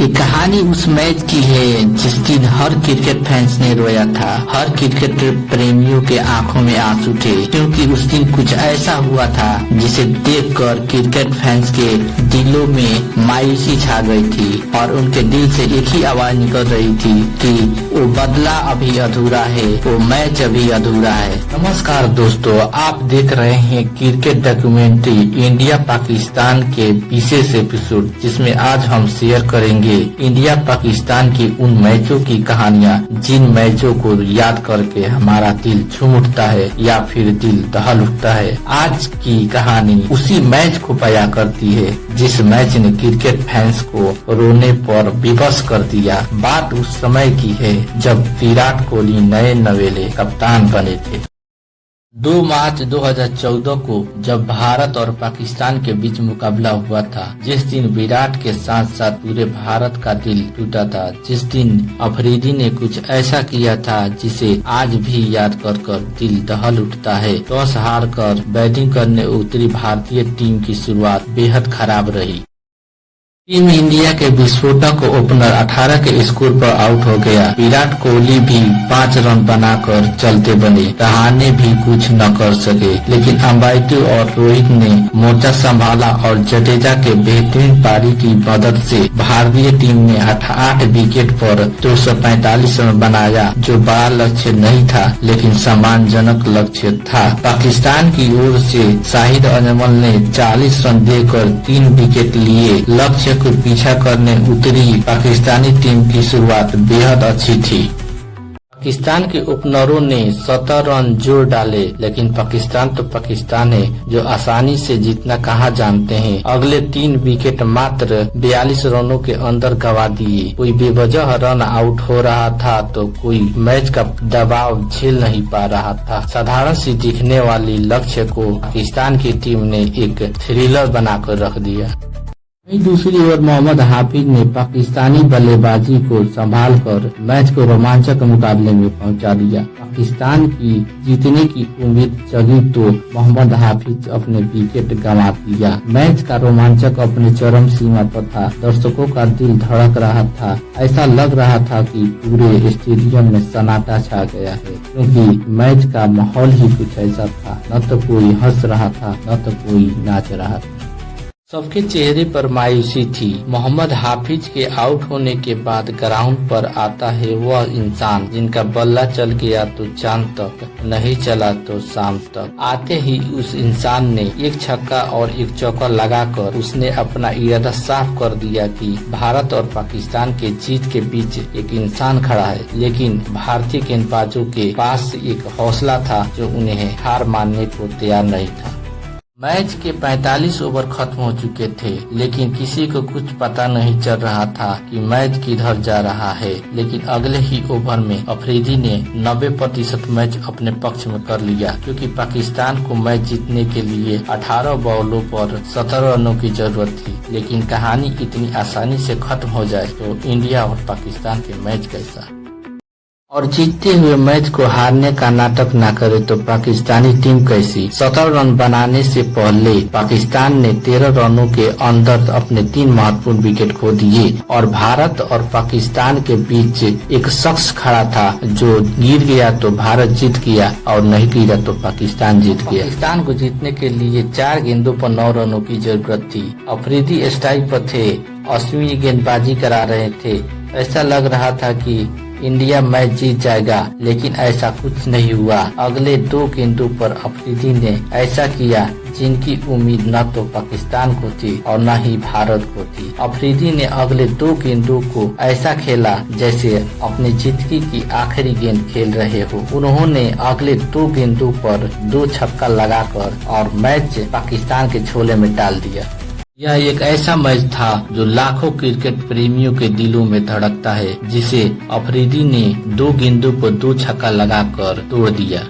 ये कहानी उस मैच की है जिस दिन हर क्रिकेट फैंस ने रोया था। हर क्रिकेट प्रेमियों के आंखों में आंसू थे, क्योंकि उस दिन कुछ ऐसा हुआ था जिसे देखकर क्रिकेट फैंस के दिलों में मायूसी छा गई थी और उनके दिल से एक ही आवाज निकल रही थी कि वो बदला अभी अधूरा है, वो मैच अभी अधूरा है। नमस्कार दोस्तों, आप देख रहे हैं क्रिकेट डॉक्यूमेंट्री इंडिया पाकिस्तान के विशेष एपिसोड, जिसमें आज हम शेयर करेंगे इंडिया पाकिस्तान की उन मैचों की कहानियां जिन मैचों को याद करके हमारा दिल झूम उठता है या फिर दिल दहल उठता है। आज की कहानी उसी मैच को बयां करती है जिस मैच ने क्रिकेट फैंस को रोने पर विवश कर दिया। बात उस समय की है जब विराट कोहली नए नवेले कप्तान बने थे। 2 मार्च 2014 को जब भारत और पाकिस्तान के बीच मुकाबला हुआ था, जिस दिन विराट के साथ साथ पूरे भारत का दिल टूटा था, जिस दिन अफरीदी ने कुछ ऐसा किया था जिसे आज भी याद कर कर दिल दहल उठता है। टॉस हार कर बैटिंग करने उतरी भारतीय टीम की शुरुआत बेहद खराब रही। टीम इंडिया के विस्फोटक ओपनर 18 के स्कोर पर आउट हो गया। विराट कोहली भी 5 रन बनाकर चलते बने। रहाणे भी कुछ न कर सके, लेकिन अंबाती और रोहित ने मोर्चा संभाला और जडेजा के बेहतरीन पारी की मदद से भारतीय टीम ने 8 विकेट पर 245 रन बनाया, जो बड़ा लक्ष्य नहीं था लेकिन सम्मानजनक लक्ष्य था। पाकिस्तान की ओर से शाहिद अजमल ने 40 रन देकर 3 विकेट लिए। लक्ष्य को पीछा करने उतरी पाकिस्तानी टीम की शुरुआत बेहद अच्छी थी। पाकिस्तान के ओपनरों ने 17 रन जोड़ डाले, लेकिन पाकिस्तान तो पाकिस्तान है जो आसानी से जीतना कहाँ जानते हैं। अगले 3 विकेट मात्र 42 रनों के अंदर गंवा दिए। कोई बेवजह रन आउट हो रहा था तो कोई मैच का दबाव झेल नहीं पा रहा था। साधारण सी दिखने वाली लक्ष्य को पाकिस्तान की टीम ने एक थ्रिलर बनाकर रख दिया। वहीं दूसरी ओर मोहम्मद हाफिज ने पाकिस्तानी बल्लेबाजी को संभालकर मैच को रोमांचक मुकाबले में पहुंचा दिया। पाकिस्तान की जीतने की उम्मीद जगी तो मोहम्मद हाफिज अपने विकेट गंवा दिया। मैच का रोमांचक अपने चरम सीमा पर था। दर्शकों का दिल धड़क रहा था। ऐसा लग रहा था कि पूरे स्टेडियम में सन्नाटा छा गया है, क्योंकि मैच का माहौल ही कुछ ऐसा था। न तो कोई हंस रहा था, न तो कोई नाच रहा था। सबके चेहरे पर मायूसी थी। मोहम्मद हाफिज के आउट होने के बाद ग्राउंड पर आता है वह इंसान जिनका बल्ला चल गया तो चांद तक, नहीं चला तो शाम तक। आते ही उस इंसान ने एक छक्का और एक चौका लगाकर उसने अपना इरादा साफ कर दिया कि भारत और पाकिस्तान के जीत के बीच एक इंसान खड़ा है। लेकिन भारतीय गेंदबाजों के पास एक हौसला था जो उन्हें हार मानने को तैयार नहीं था। मैच के 45 ओवर खत्म हो चुके थे, लेकिन किसी को कुछ पता नहीं चल रहा था कि मैच किधर जा रहा है। लेकिन अगले ही ओवर में अफरीदी ने 90% मैच अपने पक्ष में कर लिया, क्योंकि पाकिस्तान को मैच जीतने के लिए 18 बॉलों पर 17 रनों की जरूरत थी। लेकिन कहानी इतनी आसानी से खत्म हो जाए तो इंडिया और पाकिस्तान के मैच कैसा, और जीतते हुए मैच को हारने का नाटक न करे तो पाकिस्तानी टीम कैसी। 17 रन बनाने से पहले पाकिस्तान ने 13 रनों के अंदर अपने 3 महत्वपूर्ण विकेट खो दिए और भारत और पाकिस्तान के बीच एक शख्स खड़ा था, जो गिर गया तो भारत जीत गया और नहीं गिरा तो पाकिस्तान जीत गया। पाकिस्तान को जीतने के लिए 4 गेंदों पर 9 रनों की जरूरत थी। अफरीदी स्ट्राइक पर थे, अश्विनी गेंदबाजी करा रहे थे। ऐसा लग रहा था कि इंडिया मैच जीत जाएगा, लेकिन ऐसा कुछ नहीं हुआ। अगले 2 गेंदों पर अफरीदी ने ऐसा किया जिनकी उम्मीद न तो पाकिस्तान को थी और न ही भारत को थी। अफरीदी ने अगले 2 गेंदों को ऐसा खेला जैसे अपनी जिंदगी की आखिरी गेंद खेल रहे हो। उन्होंने अगले 2 गेंदों पर 2 छक्का लगाकर और मैच पाकिस्तान के झोले में डाल दिया। यह एक ऐसा मैच था जो लाखों क्रिकेट प्रेमियों के दिलों में धड़कता है, जिसे अफरीदी ने 2 गेंदों पर 2 छक्का लगाकर तोड़ दिया।